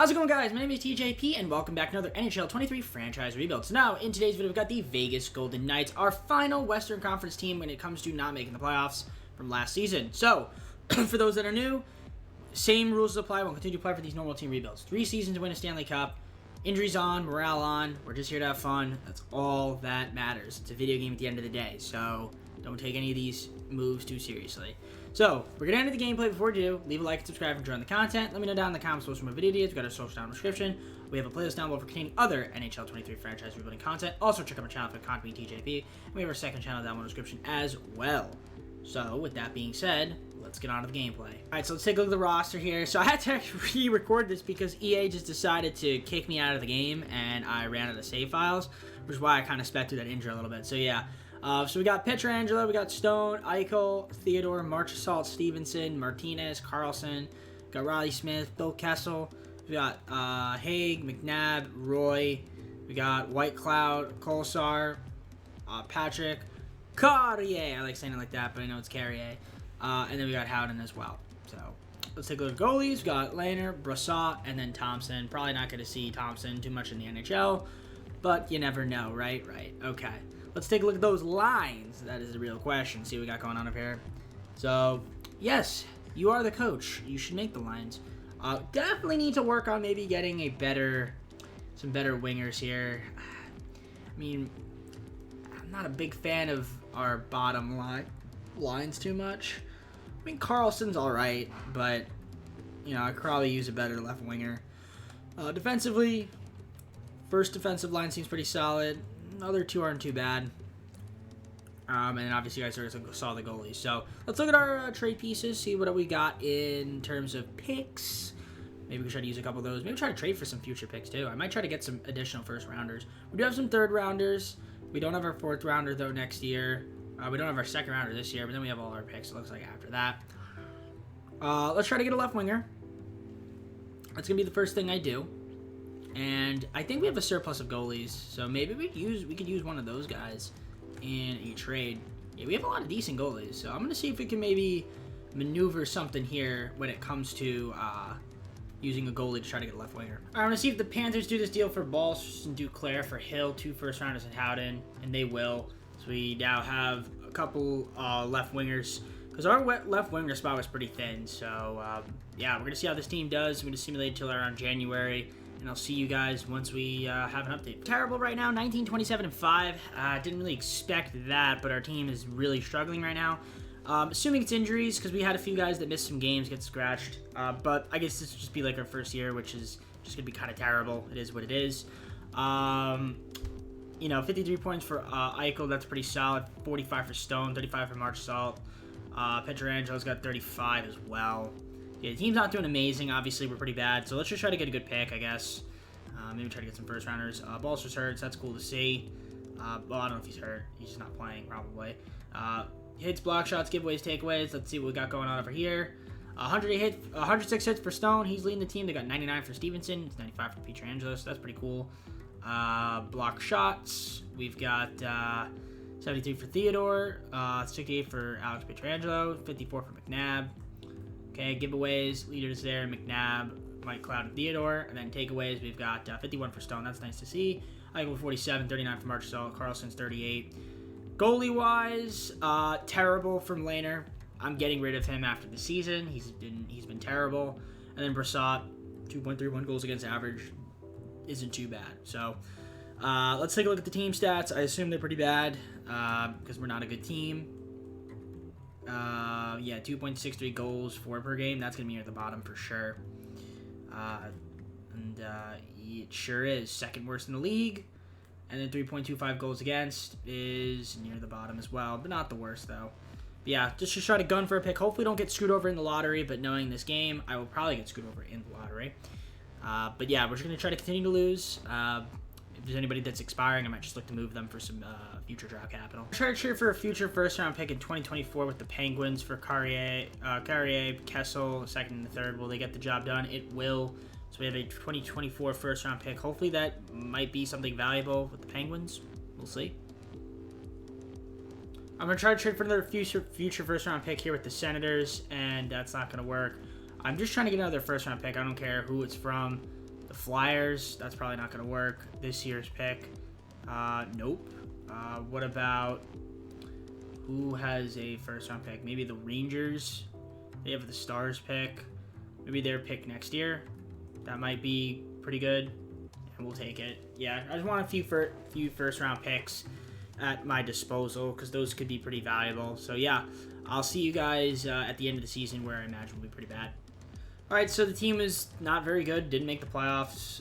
How's it going, guys? My name is TJP, and welcome back to another NHL 23 franchise rebuild. So now, in today's video, we've got the Vegas Golden Knights, our final Western Conference team when it comes to not making the playoffs from last season. So, for those that are new, same rules apply. We'll continue to play for these normal team rebuilds. 3 seasons to win a Stanley Cup. Injuries on, morale on. We're just here to have fun. That's all that matters. It's a video game at the end of the day, so don't take any of these moves too seriously. So, we're going to end the gameplay. Before we do, leave a like and subscribe and join the content. Let me know down in the comments what some more video ideas. We've got our social down in the description. We have a playlist down below for containing other NHL 23 franchise rebuilding content. Also, check out my channel for content TJP. And we have our second channel down in the description as well. So, with that being said, let's get on to the gameplay. Alright, so let's take a look at the roster here. So, I had to re-record this because EA just decided to kick me out of the game, and I ran out of save files, which is why I kind of sped through that intro a little bit. So, yeah. So we got Pietrangelo, we got Stone, Eichel, Theodore, Marchessault, Stevenson, Martinez, Carlson, got Riley Smith, Bill Kessel, we got Haig, McNabb, Roy, we got Whitecloud, Kolsar, Patrick, Carrier, I like saying it like that, but I know it's Carrier, and then we got Howden as well. So let's take a look at goalies. We got Lehner, Brassard, and then Thompson. Probably not going to see Thompson too much in the NHL, but you never know, right? Right, okay. Let's take a look at those lines. That is the real question. See what we got going on up here. So, yes, you are the coach. You should make the lines. Definitely need to work on maybe getting some better wingers here. I mean, I'm not a big fan of our bottom lines too much. I mean, Carlson's all right, but, you know, I could probably use a better left winger. Defensively, first defensive line seems pretty solid. Other two aren't too bad. And then obviously you guys saw the goalies. So let's look at our trade pieces, see what we got in terms of picks. Maybe we can try to use a couple of those. Maybe try to trade for some future picks too. I might try to get some additional first rounders. We do have some third rounders. We don't have our fourth rounder though next year. We don't have our second rounder this year, but then we have all our picks, it looks like, after that. Let's try to get a left winger. That's going to be the first thing I do. And I think we have a surplus of goalies, so maybe we could use one of those guys in a trade. Yeah, we have a lot of decent goalies, so I'm going to see if we can maybe maneuver something here when it comes to using a goalie to try to get a left winger. I'm going to see if the Panthers do this deal for Balls and Duclair for Hill, 2 first rounders and Howden, and they will. So we now have a couple left wingers, because our left winger spot was pretty thin. So yeah, we're going to see how this team does. We're going to simulate until around January. And I'll see you guys once we have an update. Terrible right now, 19, 27, and 5. Didn't really expect that, but our team is really struggling right now. Assuming it's injuries, because we had a few guys that missed some games, get scratched. But I guess this will just be like our first year, which is just going to be kind of terrible. It is what it is. You know, 53 points for Eichel. That's pretty solid. 45 for Stone, 35 for Marchessault. Pietrangelo's got 35 as well. Yeah, the team's not doing amazing. Obviously, we're pretty bad. So let's just try to get a good pick, I guess. Maybe try to get some first rounders. Balser's hurt, so that's cool to see. Well, I don't know if he's hurt. He's just not playing, probably. Hits, block shots, giveaways, takeaways. Let's see what we got going on over here. 106 hits for Stone. He's leading the team. They got 99 for Stevenson. It's 95 for Pietrangelo, so that's pretty cool. Block shots. We've got 73 for Theodore. 68 for Alex Pietrangelo. 54 for McNabb. Okay, giveaways, leaders there, McNabb, Whitecloud, and Theodore. And then takeaways, we've got 51 for Stone. That's nice to see. Eichel 47, 39 for Marchessault. Carlson's 38. Goalie-wise, terrible from Lehner. I'm getting rid of him after the season. He's been terrible. And then Brassard, 2.31 goals against average. Isn't too bad. So, let's take a look at the team stats. I assume they're pretty bad because we're not a good team. Yeah, 2.63 goals for per game. That's going to be near the bottom for sure. It sure is. Second worst in the league. And then 3.25 goals against is near the bottom as well. But not the worst, though. But yeah, just to try to gun for a pick. Hopefully don't get screwed over in the lottery. But knowing this game, I will probably get screwed over in the lottery. But yeah, we're just going to try to continue to lose. If there's anybody that's expiring, I might just look to move them for some future draft capital. Try to trade for a future first-round pick in 2024 with the Penguins for Carrier, Kessel, second and the third. Will they get the job done? It will. So we have a 2024 first-round pick. Hopefully that might be something valuable with the Penguins. We'll see. I'm going to try to trade for another future first-round pick here with the Senators, and that's not going to work. I'm just trying to get another first-round pick. I don't care who it's from. The Flyers, that's probably not going to work. This year's pick, nope. What about, who has a first-round pick? Maybe the Rangers. They have the Stars pick. Maybe their pick next year. That might be pretty good, and we'll take it. Yeah, I just want a few first-round picks at my disposal because those could be pretty valuable. So yeah, I'll see you guys at the end of the season, where I imagine will be pretty bad. All right, so the team is not very good. Didn't make the playoffs.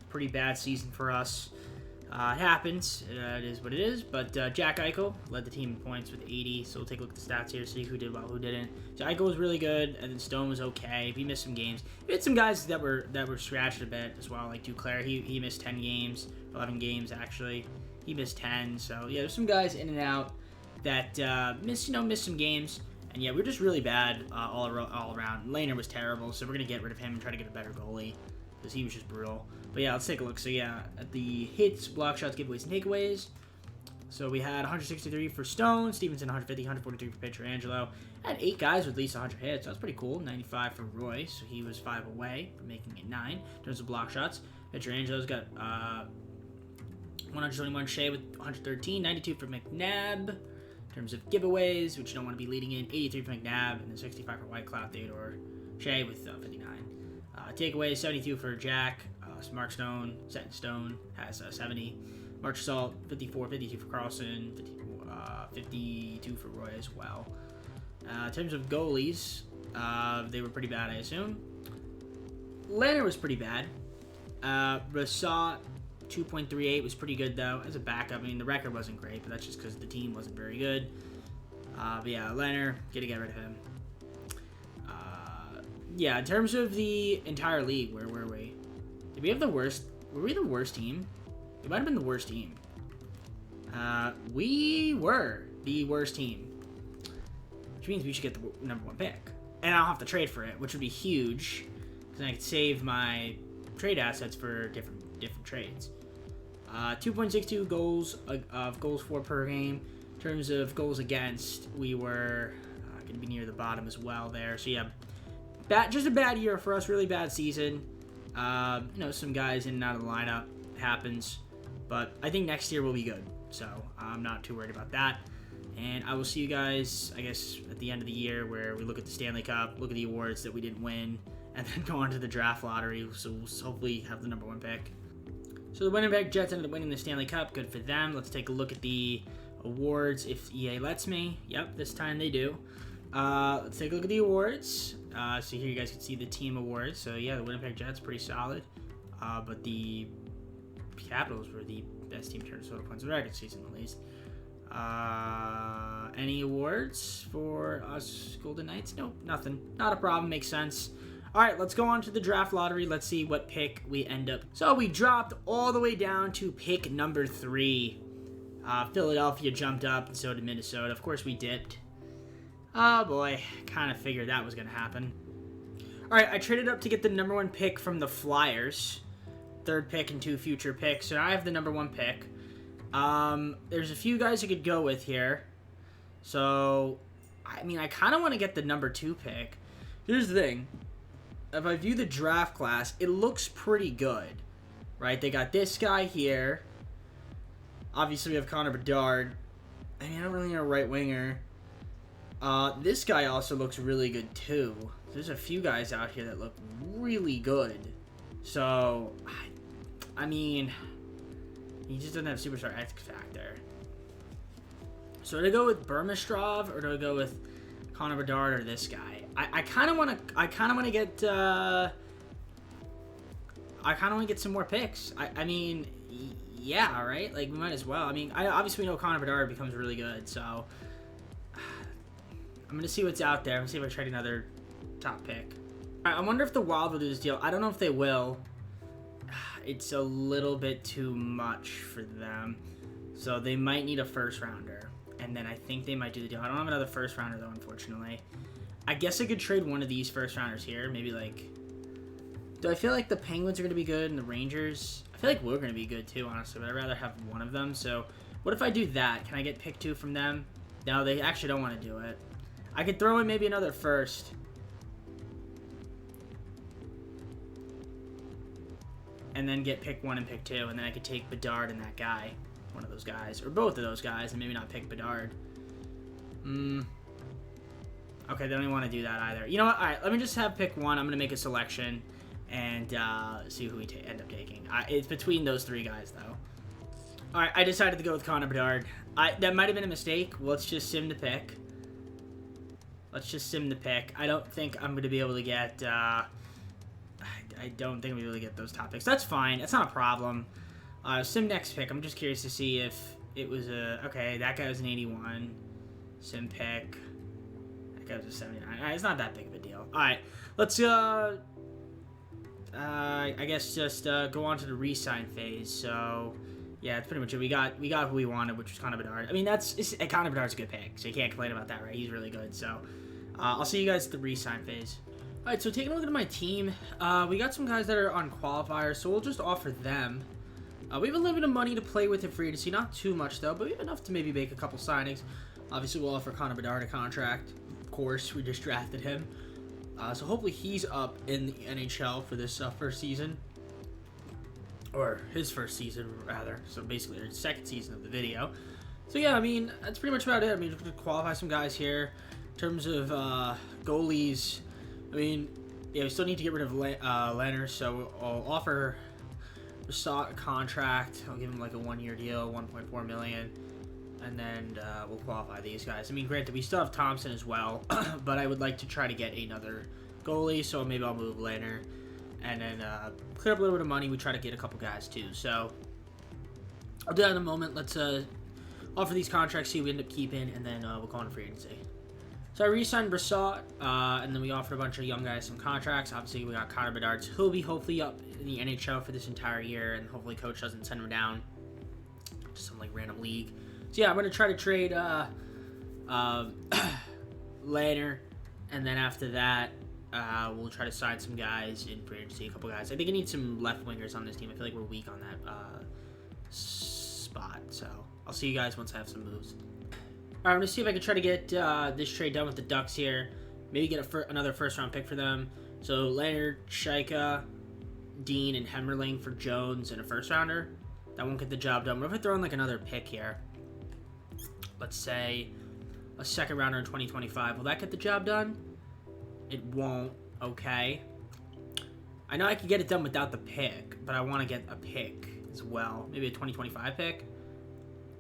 Pretty bad season for us. It happens. It is what it is. But Jack Eichel led the team in points with 80. So we'll take a look at the stats here, see who did well, who didn't. So Eichel was really good, and then Stone was okay. He missed some games. We had some guys that were scratched a bit as well, like Duclair. He missed 10 games, 11 games actually. He missed 10. So yeah, there's some guys in and out that missed some games. And yeah, we're just really bad all around. Lehner was terrible, so we're gonna get rid of him and try to get a better goalie because he was just brutal. But yeah, let's take a look. So yeah, at the hits, block shots, giveaways, and takeaways. So we had 163 for Stone, Stevenson 150, 143 for Pietrangelo. Had 8 guys with at least 100 hits. So that's pretty cool. 95 for Roy, so he was 5 away from making it 9 in terms of block shots. Pietrangelo's got 121 Shea with 113, 92 for McNabb. In terms of giveaways, which you don't want to be leading in, 83 for McNabb, and then 65 for Whitecloud, Theodore Shea with 59. Takeaways, 72 for Jack. Mark Stone, Set in Stone, has 70. Mark Salt, 54, 52 for Carlson, 52 for Roy as well. In terms of goalies, they were pretty bad, I assume. Lehner was pretty bad. Rassat, 2.38 was pretty good, though, as a backup. I mean, the record wasn't great, but that's just because the team wasn't very good. But yeah, Lehner, gotta get rid of him. Yeah, in terms of the entire league, where were we? Did we have the worst? Were we the worst team? We might have been the worst team. We were the worst team, which means we should get the #1 pick. And I'll have to trade for it, which would be huge, because I could save my trade assets for different trades. 2.62 goals of goals for per game. In terms of goals against, we were going to be near the bottom as well there. So yeah, just a bad year for us. Really bad season. Some guys in and out of the lineup. It happens, but I think next year will be good. So I'm not too worried about that. And I will see you guys, I guess, at the end of the year, where we look at the Stanley Cup, look at the awards that we didn't win, and then go on to the draft lottery. So we'll hopefully have the #1 pick. So the Winnipeg Jets ended up winning the Stanley Cup. Good for them. Let's take a look at the awards if EA lets me. Yep, this time they do. Let's take a look at the awards. So here you guys can see the team awards. So yeah, the Winnipeg Jets, pretty solid. But the Capitals were the best team in terms of total points in the regular season, at least. Any awards for us Golden Knights? Nope, nothing. Not a problem, makes sense. All right, let's go on to the draft lottery. Let's see what pick we end up. So we dropped all the way down to pick number 3. Philadelphia jumped up, and so did Minnesota. Of course, we dipped. Oh boy, kind of figured that was going to happen. All right, I traded up to get the #1 pick from the Flyers. 3rd pick and 2 future picks. So I have the #1 pick. There's a few guys I could go with here. So, I mean, I kind of want to get the #2 pick. Here's the thing. If I view the draft class, it looks pretty good, right? They got this guy here. Obviously, we have Connor Bedard. I mean, I don't really know a right winger. This guy also looks really good, too. There's a few guys out here that look really good. So, I mean, he just doesn't have superstar X factor. So, do I go with Burmistrov or do I go with Connor Bedard or this guy? I kind of want to get some more picks. I mean, yeah, right? Like, we might as well. I mean, obviously we know Connor Bedard becomes really good, so I'm going to see what's out there. I'm going to see if I trade another top pick. I wonder if the Wild will do this deal. I don't know if they will. It's a little bit too much for them. So they might need a first rounder. And then I think they might do the deal. I don't have another first rounder, though, unfortunately. I guess I could trade one of these first rounders here. Maybe, like... Do I feel like the Penguins are going to be good and the Rangers? I feel like we're going to be good, too, honestly. But I'd rather have one of them. So what if I do that? Can I get pick 2 from them? No, they actually don't want to do it. I could throw in maybe another first. and then get pick 1 and pick 2, and then I could take Bedard and that guy, one of those guys, or both of those guys, and maybe not pick Bedard. Okay, they don't even want to do that either. You know what? All right, let me just have pick 1. I'm gonna make a selection and see who we end up taking. It's between those 3 guys, though. All right, I decided to go with Connor Bedard. That might have been a mistake. Let's just sim the pick. I don't think I'm going to be able to get... I don't think I'm going to be able to get those top picks. That's fine. That's not a problem. Sim next pick. I'm just curious to see if it was a... Okay, that guy was an 81. Sim pick. That guy was a 79. All right, it's not that big of a deal. All right, let's... I guess just go on to the re-sign phase. So... Yeah, that's pretty much it. We got who we wanted, which was Connor Bedard. I mean, Connor Bedard's a good pick, so you can't complain about that, right? He's really good. So, I'll see you guys at the re-sign phase. All right, so taking a look at my team, we got some guys that are on qualifiers, so we'll just offer them. We have a little bit of money to play with in free agency, not too much though, but we have enough to maybe make a couple signings. Obviously, we'll offer Connor Bedard a contract. Of course, we just drafted him, so hopefully he's up in the NHL for this first season. Or his first season, rather. So basically, the second season of the video. So yeah, I mean, that's pretty much about it. I mean, we're going to qualify some guys here. In terms of goalies, I mean, yeah, we still need to get rid of Leonard, so I'll offer Brissot a contract. I'll give him like a 1-year deal, $1.4 million. And then we'll qualify these guys. I mean, granted, we still have Thompson as well, but I would like to try to get another goalie, so maybe I'll move Leonard. And then clear up a little bit of money. We try to get a couple guys too. So I'll do that in a moment. Let's offer these contracts, see who we end up keeping, and then we'll go on free agency. So I re-signed Brissot, and then we offered a bunch of young guys some contracts. Obviously, we got Connor Bedard. He'll be hopefully up in the NHL for this entire year, and hopefully coach doesn't send him down to some like random league. So yeah, I'm going to try to trade Leonard, and then after that, we'll try to sign some guys in free agency, a couple guys. I think I need some left wingers on this team. I feel like we're weak on that spot. So I'll see you guys once I have some moves. All right, I'm going to see if I can try to get this trade done with the Ducks here. Maybe get another first-round pick for them. So Leonard, Shaika, Dean, and Hemmerling for Jones and a first-rounder. That won't get the job done. What if I throw in like another pick here? Let's say a second-rounder in 2025. Will that get the job done? It won't. Okay. I know I could get it done without the pick, but I want to get a pick as well. Maybe a 2025 pick?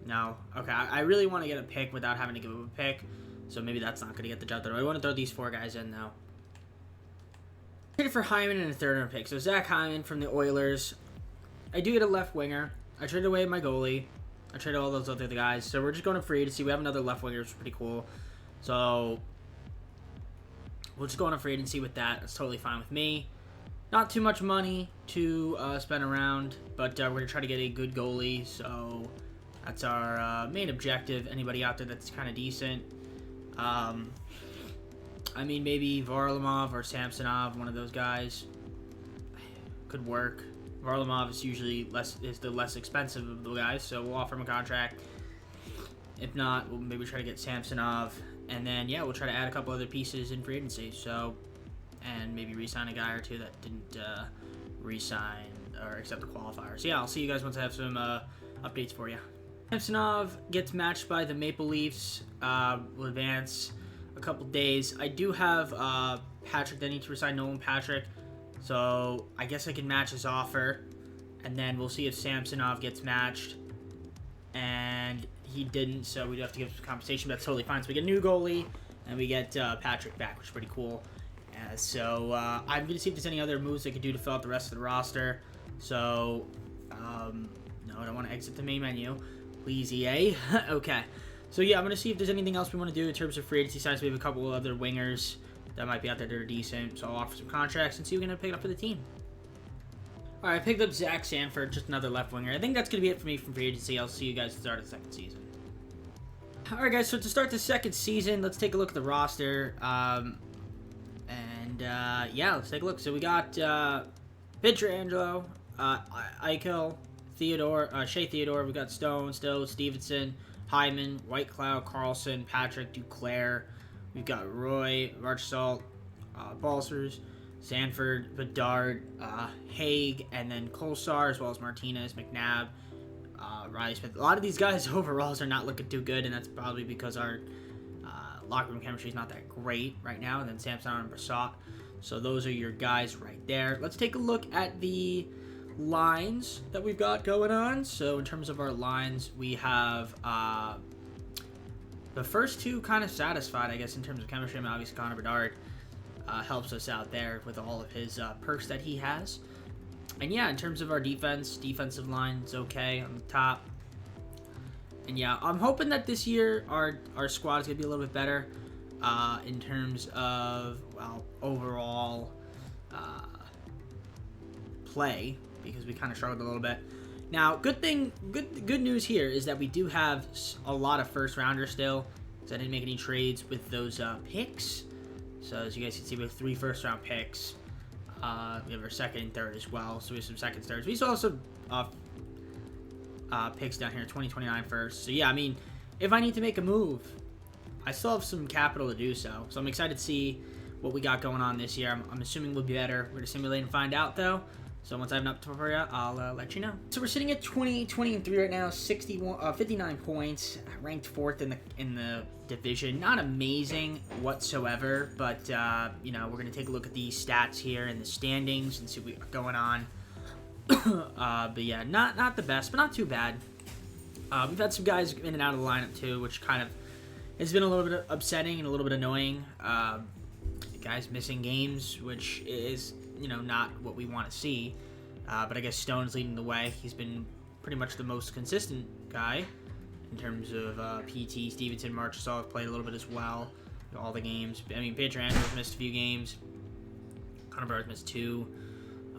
No. Okay, I really want to get a pick without having to give up a pick, so maybe that's not going to get the job done. I want to throw these 4 guys in, though. Traded for Hyman and a third-round pick. So Zach Hyman from the Oilers. I do get a left winger. I traded away my goalie. I traded all those other guys. So we're just going to free to see. We have another left winger, which is pretty cool. So we'll just go on a free agency with that. It's totally fine with me. Not too much money to spend around, but we're going to try to get a good goalie. So that's our main objective. Anybody out there that's kind of decent. I mean, maybe Varlamov or Samsonov, one of those guys. Could work. Varlamov is usually the less expensive of the guys, so we'll offer him a contract. If not, we'll maybe try to get Samsonov. And then, yeah, we'll try to add a couple other pieces in free agency. So, and maybe re-sign a guy or two that didn't re-sign or accept the qualifier. So, yeah, I'll see you guys once I have some updates for you. Samsonov gets matched by the Maple Leafs. Will advance a couple days. I do have Patrick that needs to resign, Nolan Patrick. So, I guess I can match his offer. And then we'll see if Samsonov gets matched. And he didn't, so we do have to give him some compensation, but that's totally fine. So we get a new goalie, and we get Patrick back, which is pretty cool. So I'm going to see if there's any other moves I could do to fill out the rest of the roster. So, no, I don't want to exit the main menu. Please, EA. Okay. So, yeah, I'm going to see if there's anything else we want to do in terms of free agency signs. We have a couple of other wingers that might be out there that are decent. So I'll offer some contracts and see if we can pick it up for the team. All right, I picked up Zach Sanford, just another left winger. I think that's going to be it for me from free agency. I'll see you guys at the start of the second season. All right, guys, so to start the second season, let's take a look at the roster. Yeah, let's take a look. So we got Pietrangelo, Eichel, Shea Theodore. We got Stone, Stowe, Stevenson, Hyman, Whitecloud, Carlson, Patrick, Duclair. We've got Roy, Marchessault, Balsers, Sanford, Bedard, Haig, and then Kolsar, as well as Martinez, McNabb, Riley Smith. A lot of these guys' overalls are not looking too good, and that's probably because our locker room chemistry is not that great right now. And then Samson and Brassard. So those are your guys right there. Let's take a look at the lines that we've got going on. So in terms of our lines, we have the first two kind of satisfied, I guess, in terms of chemistry. I mean, obviously Connor Bedard helps us out there with all of his perks that he has. And yeah, in terms of our defensive line is okay on the top. And yeah, I'm hoping that this year our squad is going to be a little bit better in terms of, well, overall play, because we kind of struggled a little bit. Now, good news here is that we do have a lot of first rounders still, because I didn't make any trades with those picks. So as you guys can see, we have 3 first round picks. We have our second and third as well, so we have some seconds, thirds. We still have some picks down here, 2029 first. So yeah, I mean, if I need to make a move, I still have some capital to do so. So I'm excited to see what we got going on this year. I'm assuming we'll be better. We're going to simulate and find out, though. So once I have an update for you, I'll let you know. So we're sitting at 20-3 right now, 59 points, ranked 4th in the division. Not amazing whatsoever, but you know, we're gonna take a look at the stats here and the standings and see what we got going on. But yeah, not the best, but not too bad. We've had some guys in and out of the lineup too, which kind of has been a little bit upsetting and a little bit annoying. Guys missing games, which is, you know, not what we want to see. But I guess Stone's leading the way. He's been pretty much the most consistent guy in terms of PT. Stevenson, Marchessault have played a little bit as well. All the games. I mean, Pietrangelo missed a few games. Connor Bedard missed 2.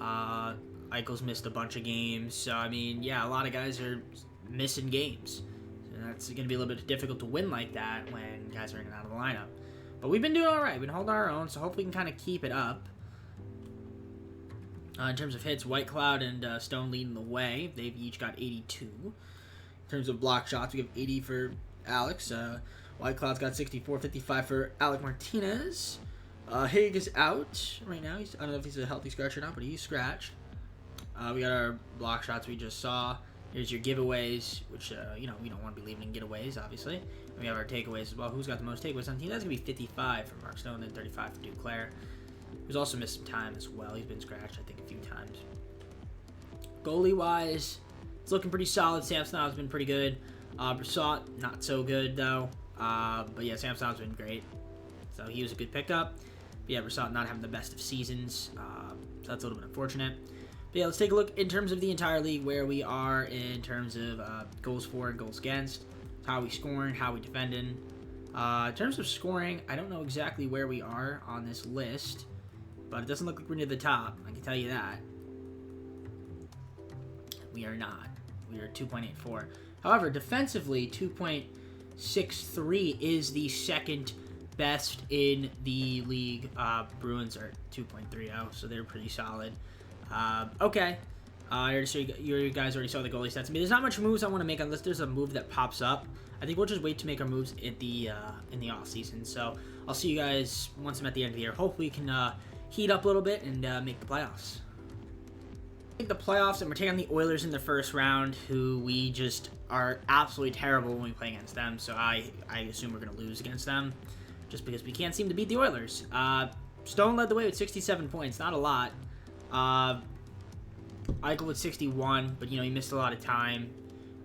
Eichel's missed a bunch of games. So, I mean, yeah, a lot of guys are missing games. So that's going to be a little bit difficult to win like that when guys are in and out of the lineup. But we've been doing all right. We've been holding our own, so hopefully we can kind of keep it up. In terms of hits, White Cloud and Stone leading the way. They've each got 82. In terms of block shots, we have 80 for Alex. White Cloud's got 64, 55 for Alec Martinez. Haig is out right now. I don't know if he's a healthy scratch or not, but he's scratched. We got our block shots we just saw. Here's your giveaways, which, you know, we don't want to be leaving in giveaways, obviously. And we have our takeaways as well. Who's got the most takeaways on the team? That's going to be 55 for Mark Stone and 35 for Duclair. Who's also missed some time as well. He's been scratched, I think, a few times. Goalie-wise, it's looking pretty solid. Samsonov's been pretty good. Brassard, not so good, though. But yeah, Samsonov's been great. So he was a good pickup. But yeah, Brassard not having the best of seasons. So that's a little bit unfortunate. But yeah, let's take a look in terms of the entire league, where we are in terms of goals for and goals against, how we scoring, how we defending. In terms of scoring, I don't know exactly where we are on this list, but it doesn't look like we're near the top. I can tell you that. We are not. We are 2.84. However, defensively, 2.63 is the second best in the league. Bruins are 2.30, so they're pretty solid. Okay. You guys already saw the goalie stats. I mean, there's not much moves I want to make unless there's a move that pops up. I think we'll just wait to make our moves at the in the off season. So I'll see you guys once I'm at the end of the year. Hopefully, we can heat up a little bit and make the playoffs. Make the playoffs, and we're taking on the Oilers in the first round, who we just are absolutely terrible when we play against them. So I assume we're gonna lose against them, just because we can't seem to beat the Oilers. Stone led the way with 67 points, not a lot. Eichel with 61, but, you know, he missed a lot of time.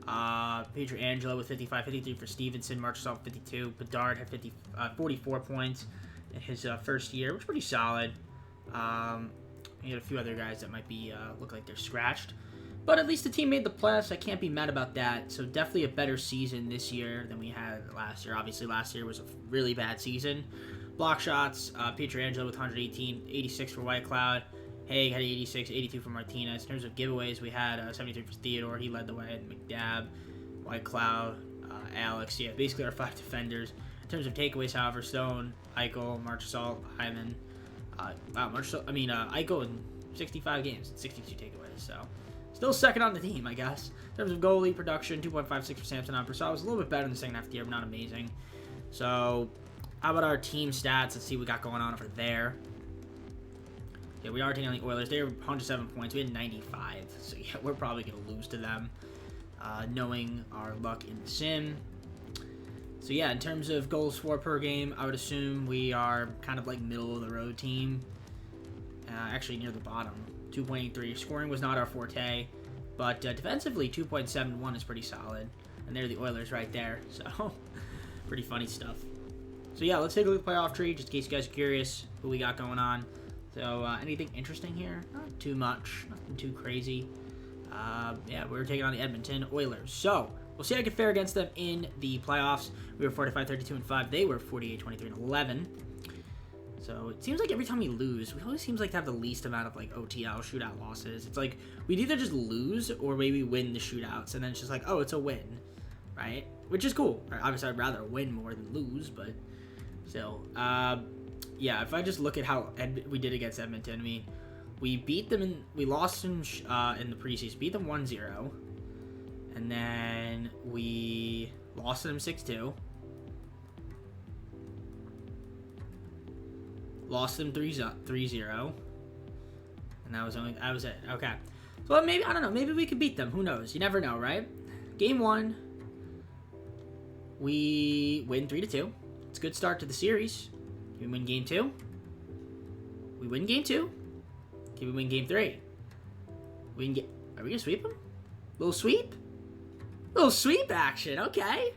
Pietrangelo with 55, 53 for Stevenson. Marchessault 52. Bedard had 44 points in his first year, which is pretty solid. You had a few other guys that might be look like they're scratched. But at least the team made the playoffs. I can't be mad about that. So definitely a better season this year than we had last year. Obviously, last year was a really bad season. Block shots, Pietrangelo with 118, 86 for White Cloud. Haig had 86, 82 for Martinez. In terms of giveaways, we had 73 for Theodore. He led the way. McNabb, White Cloud, Alex. Yeah, basically our 5 defenders. In terms of takeaways, however, Stone, Eichel, Marchessault, Hyman. Eichel in 65 games and 62 takeaways. So still second on the team, I guess. In terms of goalie production, 2.56 for Samson. Brassard was a little bit better in the second half of the year, but not amazing. So how about our team stats? Let's see what we got going on over there. Yeah, we are taking on the Oilers. They were 107 points. We had 95. So, yeah, we're probably going to lose to them, knowing our luck in the sim. So, yeah, in terms of goals for per game, I would assume we are kind of like middle-of-the-road team. Actually, near the bottom. 2.83. Scoring was not our forte. But defensively, 2.71 is pretty solid. And they're the Oilers right there. So, pretty funny stuff. So, yeah, let's take a look at the playoff tree, just in case you guys are curious who we got going on. So, anything interesting here? Not too much. Nothing too crazy. Yeah, we're taking on the Edmonton Oilers. So, we'll see how I can fare against them in the playoffs. We were 45-32-5. They were 48-23-11. So, it seems like every time we lose, we always seems like to have the least amount of, like, OTL, shootout losses. It's like, we'd either just lose or maybe win the shootouts. And then it's just like, oh, it's a win. Right? Which is cool. Obviously, I'd rather win more than lose, but still. Yeah, if I just look at how we did against Edmonton, I mean, we beat them we lost in the preseason, beat them 1-0, and then we lost to them 6-2, lost them 3-0, and that was it. Okay, so maybe, I don't know, maybe we could beat them. Who knows? You never know, right? Game 1, we win 3-2. It's a good start to the series. We win game 2. We win game 2. Can we win game 3? Are we gonna sweep them? Little sweep? Little sweep action. Okay.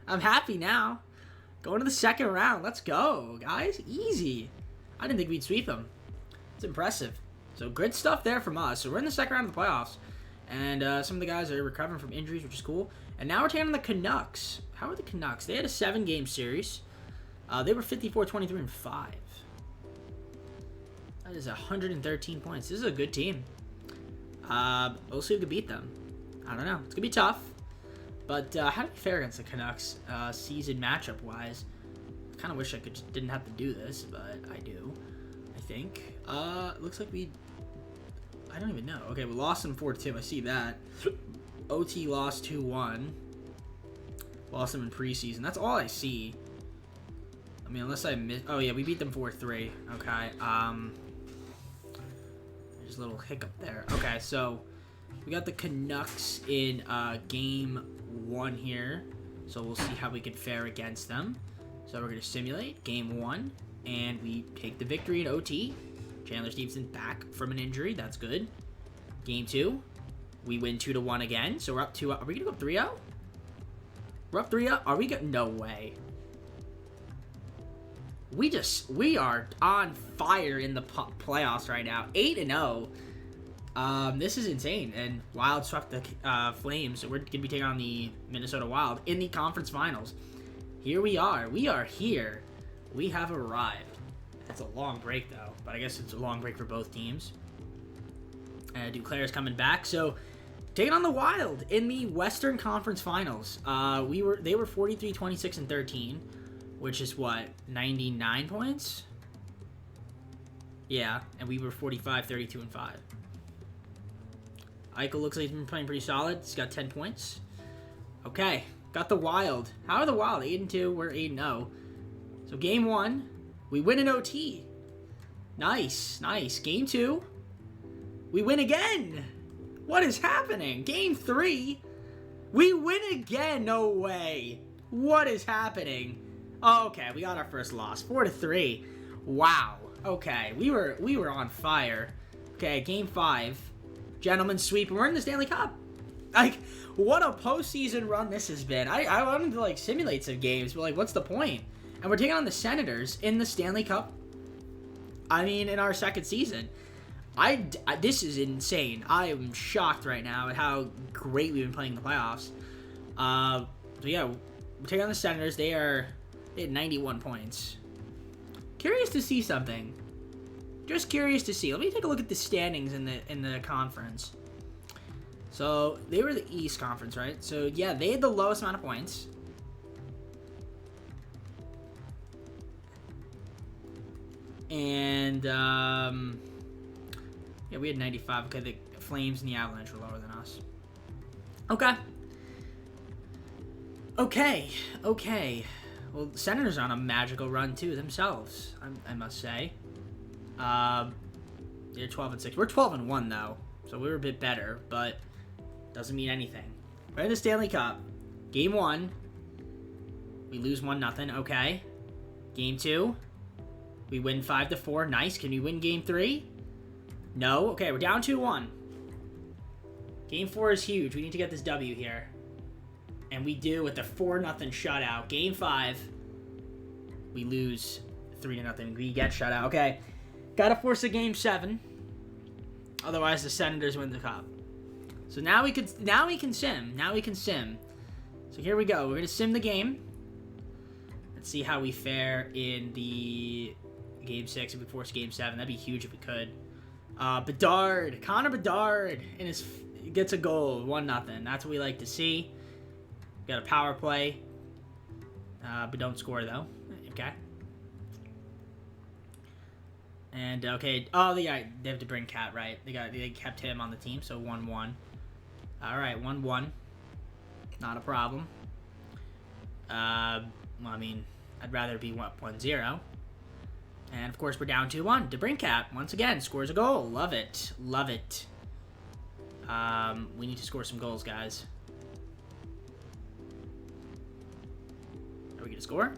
I'm happy now. Going to the second round. Let's go, guys. Easy. I didn't think we'd sweep them. It's impressive. So good stuff there from us. So we're in the second round of the playoffs. And some of the guys are recovering from injuries, which is cool. And now we're taking on the Canucks. How are the Canucks? They had a 7-game series. They were 54-23-5. That is 113 points. This is a good team. We'll see who can beat them. I don't know. It's going to be tough. But how do we fare against the Canucks season matchup-wise? I kind of wish I didn't have to do this, but I do, I think. Looks like I don't even know. Okay, we lost them 4-2. I see that. OT lost 2-1. Lost them in preseason. That's all I see. I mean, unless I miss... Oh, yeah, we beat them 4-3. Okay. There's a little hiccup there. Okay, so we got the Canucks in game 1 here. So we'll see how we can fare against them. So we're going to simulate game 1. And we take the victory in OT. Chandler Stevenson back from an injury. That's good. Game 2. We win 2-1 again. So we're up 2-0. Are we going to go 3-0? We're up 3-0? Are we going... No way. We are on fire in the playoffs right now. 8-0. This is insane. And Wild swept the Flames. So we're going to be taking on the Minnesota Wild in the conference finals. Here we are. We are here. We have arrived. It's a long break, though. But I guess it's a long break for both teams. Duclair's coming back. So, taking on the Wild in the Western Conference Finals. They were 43-26-13. Which is what? 99 points? Yeah, and we were 45-32-5. Eichel looks like he's been playing pretty solid. He's got 10 points. Okay, got the Wild. How are the Wild? 8-2, we're 8-0. So game 1, we win in OT. Nice, nice. Game 2, we win again. What is happening? Game 3, we win again. No way. What is happening? Oh, okay, we got our first loss, 4-3. Wow. Okay, we were on fire. Okay, game 5, gentlemen sweep, and we're in the Stanley Cup. Like, what a postseason run this has been. I wanted to like simulate some games, but like, what's the point? And we're taking on the Senators in the Stanley Cup. I mean, in our second season. This is insane. I am shocked right now at how great we've been playing in the playoffs. So yeah, we're taking on the Senators. They had 91 points. Curious to see something. Just curious to see. Let me take a look at the standings in the conference. So they were the East Conference, right? So yeah, they had the lowest amount of points. And yeah, we had 95. Okay, the Flames and the Avalanche were lower than us. Okay. Well, the Senators are on a magical run too themselves, I must say. They're 12-6. We're 12-1 though, so we were a bit better, but doesn't mean anything. We're in the Stanley Cup. Game 1, we lose 1-0. Okay. Game 2, we win 5-4. Nice. Can we win Game 3? No. Okay, we're down 2-1. Game 4 is huge. We need to get this W here. And we do with the 4-0 shutout. Game 5, we lose 3-0. We get shut out. Okay. Gotta force a Game 7. Otherwise, the Senators win the cup. So now we can sim. Now we can sim. So here we go. We're gonna sim the game. Let's see how we fare in the Game 6 if we force Game 7. That'd be huge if we could. Bedard. Connor Bedard gets a goal. 1-0. That's what we like to see. Got a power play. But don't score, though. Okay. And, okay. Oh, they have to bring Cat, right? They kept him on the team, so 1-1. All right, 1-1. Not a problem. Well, I mean, I'd rather be 1-0. And, of course, we're down 2-1. DeBrincat, once again, scores a goal. Love it. Love it. We need to score some goals, guys. Are we going to score?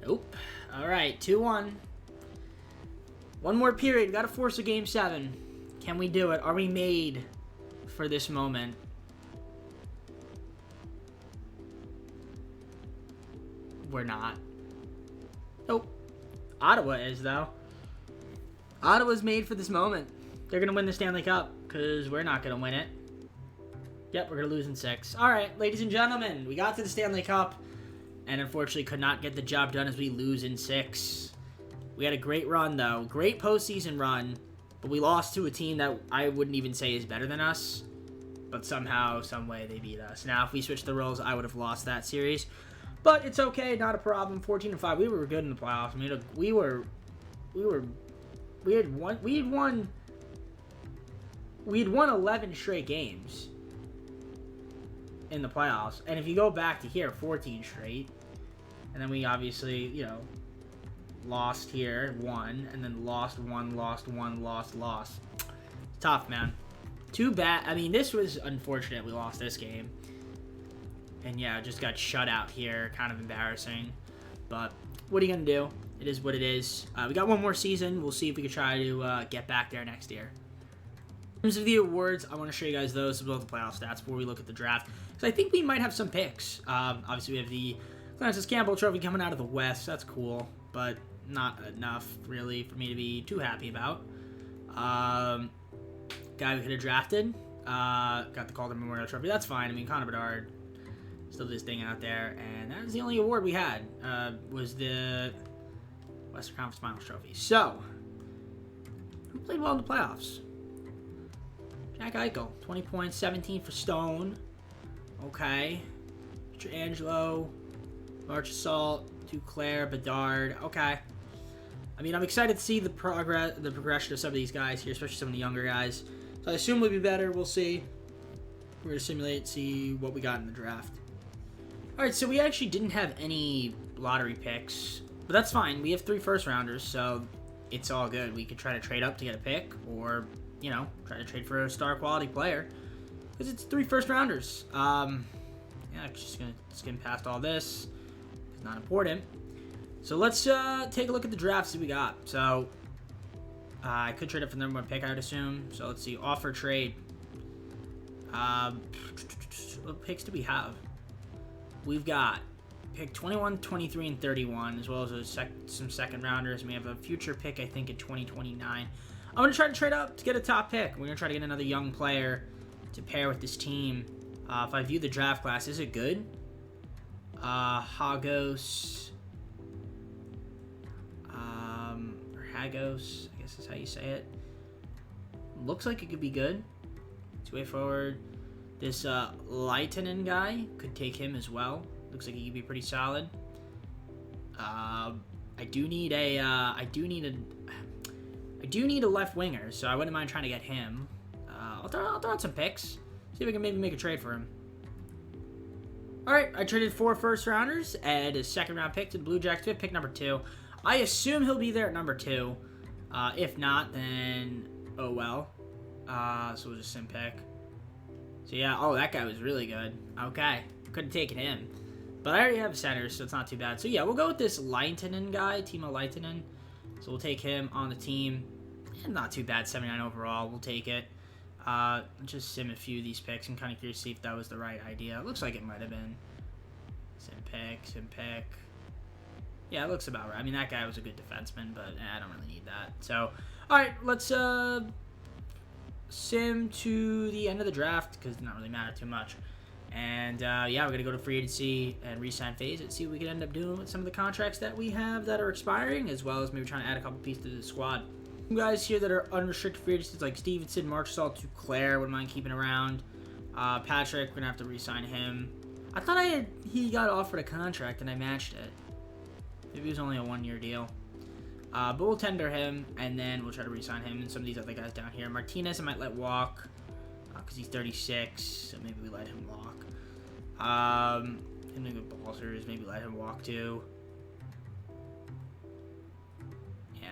Nope. All right, 2-1. One more period. Got to force a Game 7. Can we do it? Are we made for this moment? We're not. Nope. Ottawa is, though. Ottawa's made for this moment. They're going to win the Stanley Cup because we're not going to win it. Yep, we're going to lose in 6. All right, ladies and gentlemen, we got to the Stanley Cup and unfortunately could not get the job done as we lose in 6. We had a great run, though. Great postseason run, but we lost to a team that I wouldn't even say is better than us, but somehow, some way, they beat us. Now, if we switched the roles, I would have lost that series. But it's okay, not a problem. 14-5. We were good in the playoffs. I mean, we had won 11 straight games in the playoffs. And if you go back to here, 14 straight. And then we obviously, you know, lost here, won, and then lost one, lost. Tough, man. Too bad. I mean, this was unfortunate we lost this game. And yeah, just got shut out here. Kind of embarrassing. But what are you going to do? It is what it is. We got one more season. We'll see if we can try to get back there next year. In terms of the awards, I want to show you guys those as well as the playoff stats before we look at the draft. Because I think we might have some picks. Obviously, we have the Clarence Campbell Trophy coming out of the West. That's cool. But not enough, really, for me to be too happy about. Guy we could have drafted. Got the Calder Memorial Trophy. That's fine. I mean, Connor Bedard still this thing out there, and that was the only award we had, was the Western Conference Finals Trophy. So, who played well in the playoffs? Jack Eichel, 20 points, 17 for Stone. Okay. Angelo, Marchessault, Duclair, Bedard. Okay. I mean, I'm excited to see the progression of some of these guys here, especially some of the younger guys. So I assume we'll be better. We'll see. We're going to simulate, see what we got in the draft. Alright, so we actually didn't have any lottery picks, but that's fine. We have 3 first-rounders, so it's all good. We could try to trade up to get a pick, or, you know, try to trade for a star-quality player, because it's 3 first-rounders. Yeah, just going to skim past all this. It's not important. So let's take a look at the drafts that we got. So, I could trade up for the number 1 pick, I would assume. So let's see, offer trade. What picks do we have? We've got pick 21, 23, and 31, as well as some second rounders. And we have a future pick, I think, in 2029. I'm going to try to trade up to get a top pick. We're going to try to get another young player to pair with this team. If I view the draft class, is it good? Hagos. Or Hagos, I guess is how you say it. Looks like it could be good. 2-way forward. This Leitinen guy, could take him as well. Looks like he could be pretty solid. I do need a left winger, so I wouldn't mind trying to get him. I'll throw out some picks. See if I can maybe make a trade for him. Alright, I traded 4 first rounders and a second round pick to the Blue Jackets. Pick number 2. I assume he'll be there at number 2. If not, then oh well. So we'll just sim pick. So yeah, oh, that guy was really good. Okay, could have taken him. But I already have centers, so it's not too bad. So yeah, we'll go with this Leitinen guy, Timo Leitinen. So we'll take him on the team. Not too bad, 79 overall. We'll take it. Just sim a few of these picks. I'm kind of curious to see if that was the right idea. It looks like it might have been. Sim pick. Yeah, it looks about right. I mean, that guy was a good defenseman, but I don't really need that. So, all right, let's sim to the end of the draft because it does not really matter too much. And yeah, we're going to go to free agency and re-sign phase and see what we can end up doing with some of the contracts that we have that are expiring, as well as maybe trying to add a couple pieces to the squad. Some guys here that are unrestricted free agents like Stevenson, Marchessault, Duclair, wouldn't mind keeping around. Patrick, we're going to have to re-sign him. I thought he got offered a contract and I matched it. Maybe it was only a one-year deal. But we'll tender him, and then we'll try to re-sign him and some of these other guys down here. Martinez I might let walk because he's 36, so maybe we let him walk. And then with Balsers, maybe let him walk too. Yeah.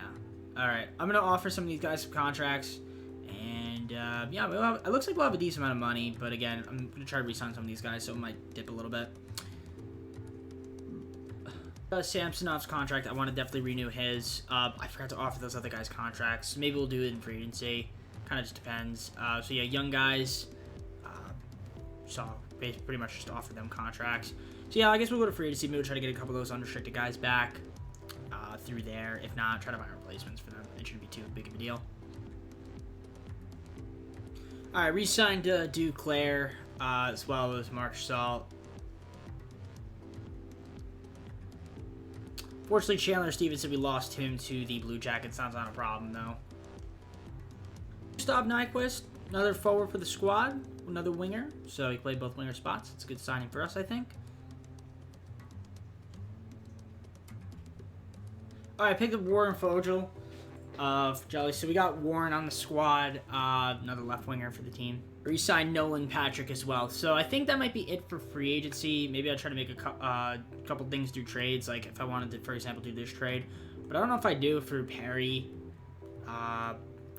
All right. I'm going to offer some of these guys some contracts. And, yeah, it looks like we'll have a decent amount of money. But, again, I'm going to try to re-sign some of these guys, so it might dip a little bit. Samsonov's contract, I want to definitely renew his. I forgot to offer those other guys contracts. Maybe we'll do it in free agency. Kind of just depends. So, yeah, young guys. So, pretty much just offer them contracts. So, yeah, I guess we'll go to free agency. Maybe we'll try to get a couple of those unrestricted guys back through there. If not, try to find replacements for them. It shouldn't be too big of a deal. All right, re-signed Duclair as well as Marchessault. Fortunately, Chandler Stevenson, we lost him to the Blue Jackets. Sounds not a problem, though. Gustav Nyquist, another forward for the squad, another winger. So he played both winger spots. It's a good signing for us, I think. All right, picked up Warren Fogel of Jelly. So we got Warren on the squad, another left winger for the team. Re-signed Nolan Patrick as well. So I think that might be it for free agency. Maybe I'll try to make a couple things through trades, like if I wanted to, for example, do this trade. But I don't know if I do for Perry.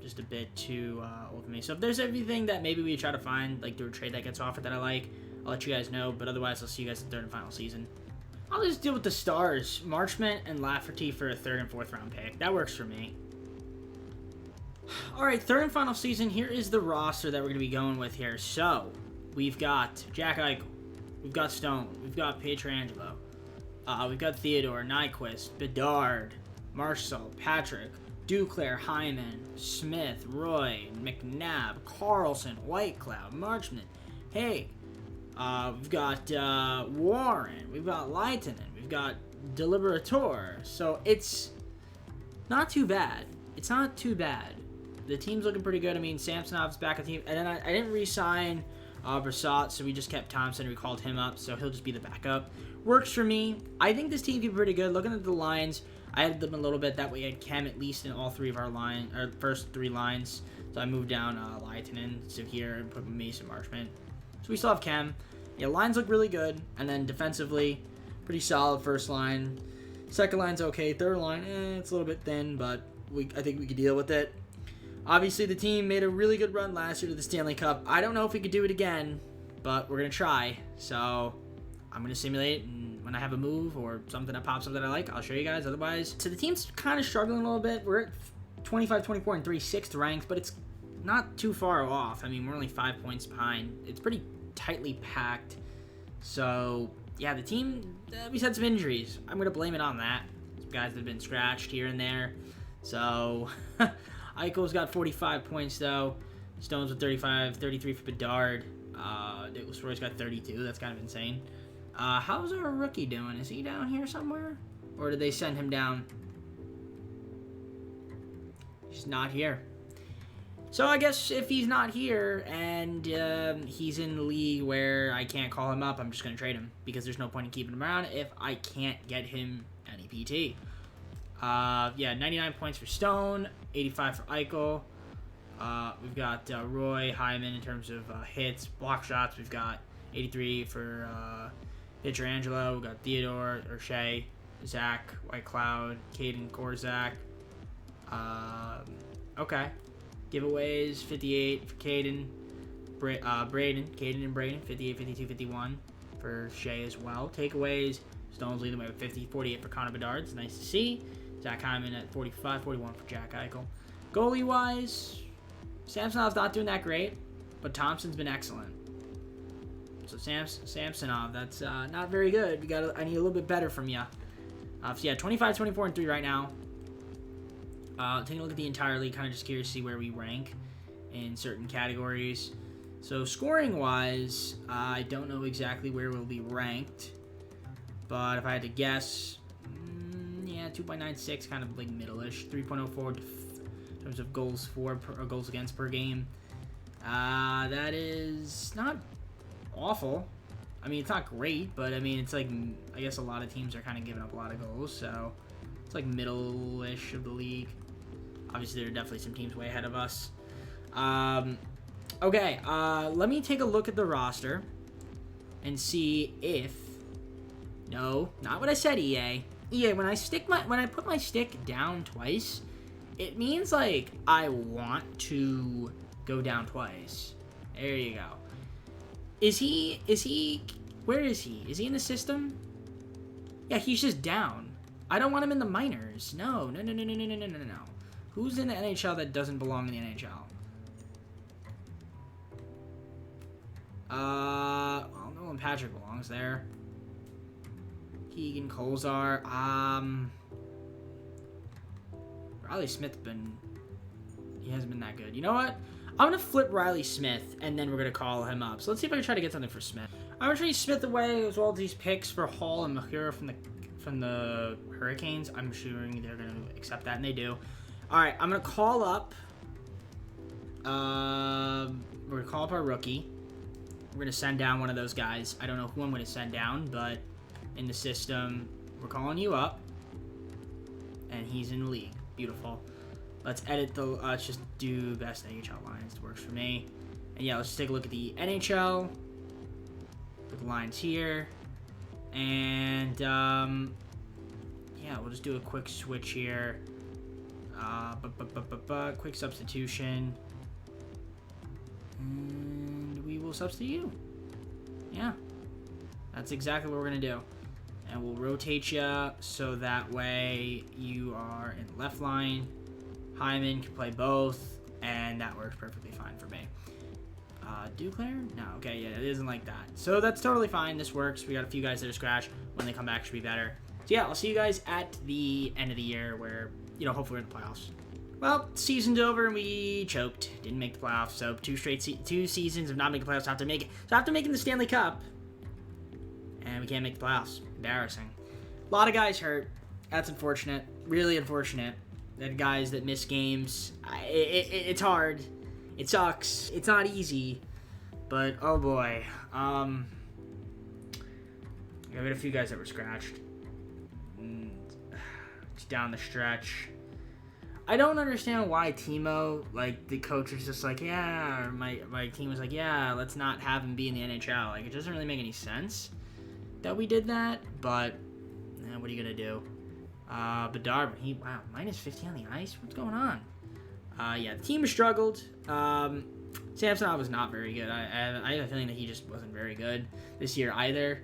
Just a bit too old for me. So if there's everything that maybe we try to find, like through a trade that gets offered that I like, I'll let you guys know. But otherwise, I'll see you guys in the third and final season. I'll just deal with the stars. Marchment and Lafferty for a third and fourth round pick. That works for me. All right, third and final season. Here is the roster that we're going to be going with here. So, we've got Jack Eichel. We've got Stone. We've got Pietrangelo. We've got Theodore, Nyquist, Bedard, Marchessault, Patrick, Duclair, Hyman, Smith, Roy, McNabb, Carlson, Whitecloud, Marchment, Haig. We've got Warren. We've got Leitinen. We've got Deliberator. So, it's not too bad. It's not too bad. The team's looking pretty good. I mean, Samsonov's back on the team. And then I didn't re-sign Brassat, so we just kept Thompson. We called him up, so he'll just be the backup. Works for me. I think this team can be pretty good. Looking at the lines, I added them a little bit. That way I had Chem at least in all three of our first three lines. So I moved down Leitinen to here and put Mason Marchment. So we still have Chem. Yeah, lines look really good. And then defensively, pretty solid first line. Second line's okay. Third line, it's a little bit thin, but I think we could deal with it. Obviously, the team made a really good run last year to the Stanley Cup. I don't know if we could do it again, but we're going to try. So, I'm going to simulate, and when I have a move or something that pops up that I like, I'll show you guys. Otherwise, so the team's kind of struggling a little bit. We're at 25, 24, and 3 6th ranked, but it's not too far off. I mean, we're only 5 points behind. It's pretty tightly packed. So, yeah, the team, we've had some injuries. I'm going to blame it on that. Some guys that have been scratched here and there. So, Eichel's got 45 points, though. Stone's with 35, 33 for Bedard. Roy's got 32. That's kind of insane. How's our rookie doing? Is he down here somewhere? Or did they send him down? He's not here. So I guess if he's not here and he's in the league where I can't call him up, I'm just going to trade him. Because there's no point in keeping him around if I can't get him any PT. Yeah, 99 points for Stone, 85 for Eichel. We've got Roy, Hyman in terms of hits, block shots. We've got 83 for Pietrangelo. We've got Theodore, O'Shea, Zach, Whitecloud, Caden, Korzak. Okay. Giveaways, 58 for Caden. Caden and Braden, 58, 52, 51 for Shea as well. Takeaways, Stones leading the way with 50, 48 for Connor Bedard. It's nice to see. Zach Hyman at 45, 41 for Jack Eichel. Goalie-wise, Samsonov's not doing that great, but Thompson's been excellent. So Samsonov, that's not very good. I need a little bit better from you. So yeah, 25, 24, and 3 right now. Taking a look at the entire league, kind of just curious to see where we rank in certain categories. So scoring-wise, I don't know exactly where we'll be ranked, but if I had to guess, yeah, 2.96, kind of like middle-ish. 3.04 in terms of goals for or goals against per game. That is not awful. I mean, it's not great, but I mean, it's like, I guess a lot of teams are kind of giving up a lot of goals, so it's like middle-ish of the league. Obviously, there are definitely some teams way ahead of us. Okay, let me take a look at the roster and see if... No, not what I said, EA. EA, when I put my stick down twice, it means, like, I want to go down twice. There you go. Where is he? Is he in the system? Yeah, he's just down. I don't want him in the minors. No. Who's in the NHL that doesn't belong in the NHL? Well, Nolan Patrick belongs there. Keegan Kolzar. Riley Smith's he hasn't been that good. You know what? I'm going to flip Riley Smith, and then we're going to call him up. So let's see if I can try to get something for Smith. I'm going to trade Smith away, as well as these picks for Hall and Mahura from the Hurricanes. I'm sure they're going to accept that, and they do. All right, I'm going to call up... we're going to call up our rookie. We're going to send down one of those guys. I don't know who I'm going to send down, but in the system, we're calling you up. And he's in the league. Beautiful. Let's edit the... let's just do best NHL lines. It works for me. And yeah, let's just take a look at the NHL. Look at the lines here. And, yeah, we'll just do a quick switch here. Quick substitution. And we will substitute you. Yeah. That's exactly what we're going to do. And we'll rotate you so that way you are in the left line. Hyman can play both, and that works perfectly fine for me. Duclair? No, okay, yeah, it isn't like that. So that's totally fine. This works. We got a few guys that are scratched. When they come back, should be better. So yeah, I'll see you guys at the end of the year where, you know, hopefully we're in the playoffs. Well, season's over and we choked. Didn't make the playoffs. So two seasons of not making the playoffs after making the Stanley Cup. And we can't make the playoffs. Embarrassing. A lot of guys hurt. That's unfortunate. Really unfortunate. That guys that miss games. It's hard. It sucks. It's not easy. But, oh boy. We had a few guys that were scratched. It's down the stretch. I don't understand why Timo, like, the coach was just like, yeah, or my team was like, yeah, let's not have him be in the NHL. Like, it doesn't really make any sense that we did that, but what are you going to do? Bedard, wow, minus 50 on the ice? What's going on? Yeah, the team has struggled. Samsonov was not very good. I have a feeling that he just wasn't very good this year either.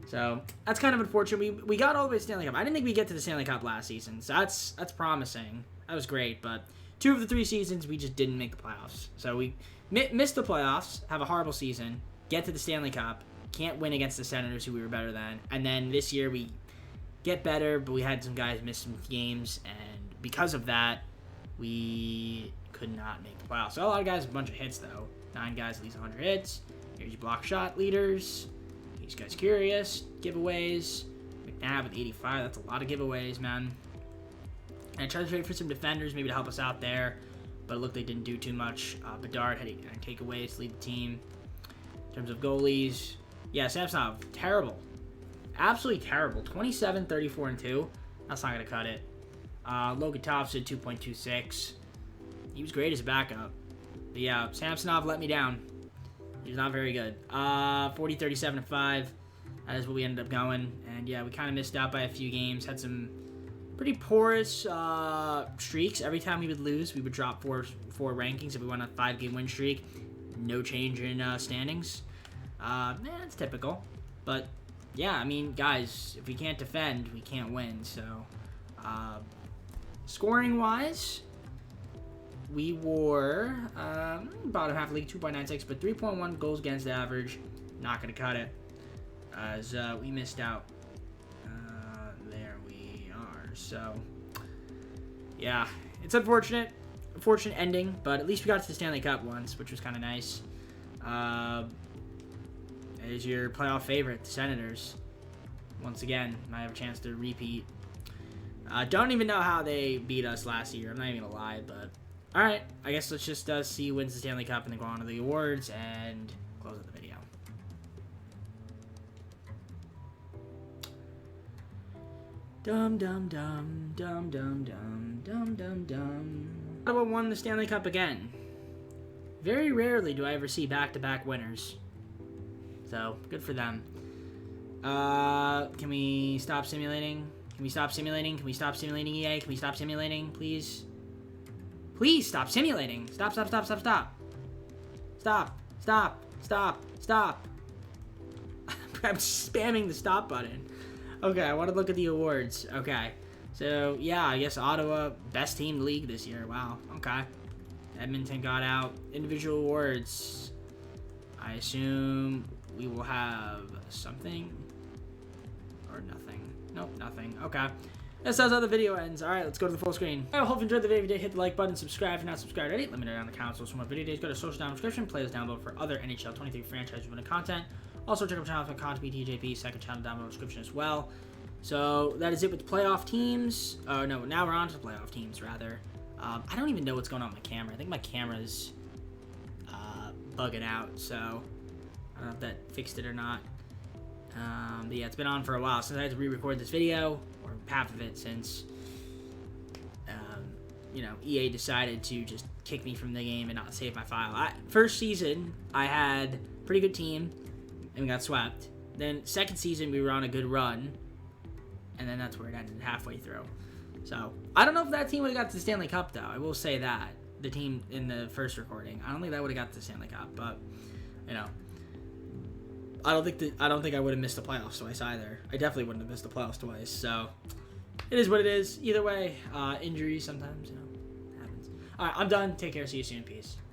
So that's kind of unfortunate. We got all the way to the Stanley Cup. I didn't think we'd get to the Stanley Cup last season, so that's promising. That was great, but 2 of the 3 seasons, we just didn't make the playoffs. So we missed the playoffs, have a horrible season, get to the Stanley Cup, can't win against the Senators, who we were better than, and then this year we get better, but we had some guys miss some games, and because of that, we could not make the playoffs. So a lot of guys have a bunch of hits, though. 9 guys at least 100 hits. Here's your block shot leaders. These guys curious. Giveaways. McNabb with 85. That's a lot of giveaways, man. And I tried to trade for some defenders, maybe to help us out there, but it looked like they didn't do too much. Bedard had takeaways to lead the team. In terms of goalies, yeah, Samsonov, terrible. Absolutely terrible. 27, 34, and 2. That's not going to cut it. Logan Thompson, 2.26. He was great as a backup. But yeah, Samsonov let me down. He's not very good. 40, 37, and 5. That is what we ended up going. And yeah, we kind of missed out by a few games. Had some pretty porous streaks. Every time we would lose, we would drop four rankings. If we went on a 5-game win streak, no change in standings. It's typical. But, yeah, I mean, guys, if we can't defend, we can't win. So, scoring-wise, we were bottom half of the league, 2.96, but 3.1 goals against average. Not going to cut it, as we missed out. There we are. So, yeah, it's unfortunate. Unfortunate ending, but at least we got to the Stanley Cup once, which was kind of nice. Is your playoff favorite, the Senators. Once again, might have a chance to repeat. Don't even know how they beat us last year. I'm not even gonna lie, but all right. I guess let's just see who wins the Stanley Cup and then go on to the awards and close out the video. Dum dum dum dum dum dum dum dum dum. Ottawa won the Stanley Cup again. Very rarely do I ever see back-to-back winners. So, good for them. Can we stop simulating? Can we stop simulating? Can we stop simulating, EA? Can we stop simulating, please? Please stop simulating. Stop, stop, stop, stop, stop. Stop, stop, stop, stop. I'm spamming the stop button. Okay, I want to look at the awards. Okay. So, yeah, I guess Ottawa, best team in the league this year. Wow. Okay. Edmonton got out. Individual awards. I assume we will have something or nothing. Nope, nothing. Okay. That's how the video ends. Alright, let's go to the full screen. I hope you enjoyed the video. If you did, hit the like button, subscribe if you're not subscribed already. Let me know down in the comments for more video days. Go to social down description, play this down below for other NHL 23 franchise-related content. Also, check out my channel for content BTJP, second channel down below in the description as well. So, that is it with the playoff teams. Oh, no, now we're on to the playoff teams, rather. I don't even know what's going on with my camera. I think my camera's bugging out, so I don't know if that fixed it or not. But yeah, it's been on for a while since I had to re-record this video, or half of it, since you know, EA decided to just kick me from the game and not save my file. First season, I had a pretty good team, and we got swept. Then second season, we were on a good run, and then that's where it ended halfway through. So, I don't know if that team would have got to the Stanley Cup, though. I will say that. The team in the first recording. I don't think that would have got to the Stanley Cup, but, you know. I don't think I would have missed the playoffs twice either. I definitely wouldn't have missed the playoffs twice, so it is what it is. Either way, injuries sometimes, you know, happens. Alright, I'm done. Take care. See you soon. Peace.